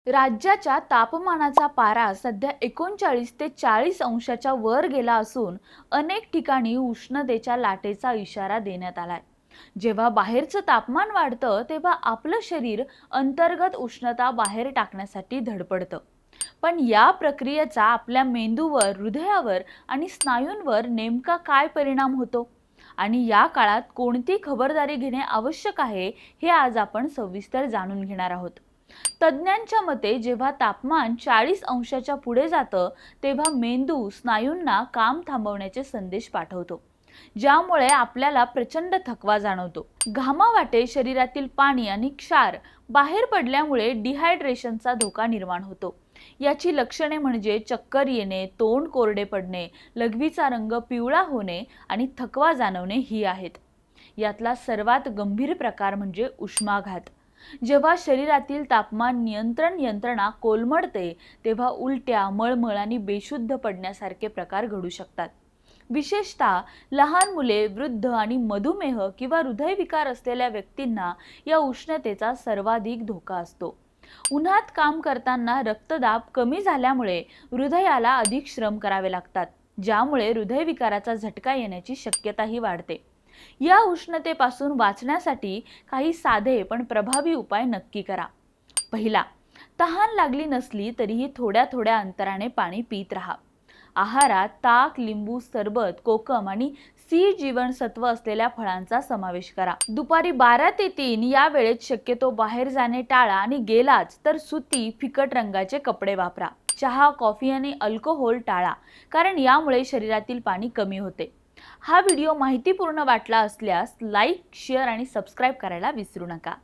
राज्याच्या तापमानाचा पारा सध्या 39 ते 40 अंशाच्या वर गेला असून अनेक ठिकाणी उष्णतेच्या लाटेचा इशारा देण्यात आलाय। जेव्हा बाहेरचं तापमान वाढतं तेव्हा आपलं शरीर अंतर्गत उष्णता बाहेर टाकण्यासाठी धडपडतं। पण या प्रक्रियेचा आपल्या मेंदूवर, हृदयावर आणि स्नायूंवर नेमका काय परिणाम होतो आणि या काळात कोणती खबरदारी घेणे आवश्यक आहे हे आज आपण सविस्तर जाणून घेणार आहोत। तज्ज्ञांच्या मते जेव्हा तापमान 40 अंशाच्या पुढे जातं तेव्हा मेंदू स्नायूंना काम थांबवण्याचे संदेश पाठवतो, ज्यामुळे आपल्याला प्रचंड थकवा जाणवतो। घामावाटे शरीरातील पाणी आणि क्षार बाहेर पडल्यामुळे डिहायड्रेशनचा धोका निर्माण होतो। याची लक्षणे म्हणजे चक्कर येणे, तोंड कोरडे पडणे, लघवीचा रंग पिवळा होणे आणि थकवा जाणवणे ही आहेत। यातला सर्वात गंभीर प्रकार म्हणजे उष्माघात। जेव्हा शरीरातील तापमान नियंत्रण यंत्रणा कोलमडते तेव्हा उलट्या, मळमळ आणि बेशुद्ध पडण्यासारखे प्रकार घडू शकतात। विशेषतः लहान मुले, वृद्ध आणि मधुमेह किंवा हृदयविकार असलेल्या व्यक्तींना या उष्णतेचा सर्वाधिक धोका असतो। उन्हात काम करताना रक्तदाब कमी झाल्यामुळे हृदयाला अधिक श्रम करावे लागतात, ज्यामुळे हृदयविकाराचा झटका येण्याची शक्यताही वाढते। या उष्णतेपासून वाचण्यासाठी काही साधे पण प्रभावी उपाय नक्की करा। पहिला, तहान लागली नसली तरीही थोड्या थोड्या अंतराने पाणी पीत राहा। आहारात ताक, लिंबू सरबत, कोकम आणि सी जीवनसत्व असलेल्या फळांचा समावेश करा। दुपारी 12 ते 3 या वेळेत शक्यतो बाहेर जाणे टाळा आणि गेलाच तर सुती, फिकट रंगाचे कपडे वापरा। चहा, कॉफी आणि अल्कोहोल टाळा, कारण यामुळे शरीरातील पाणी कमी होते। हा व्हिडिओ माहितीपूर्ण वाटला असल्यास लाईक, शेअर आणि सबस्क्राईब करायला विसरू नका।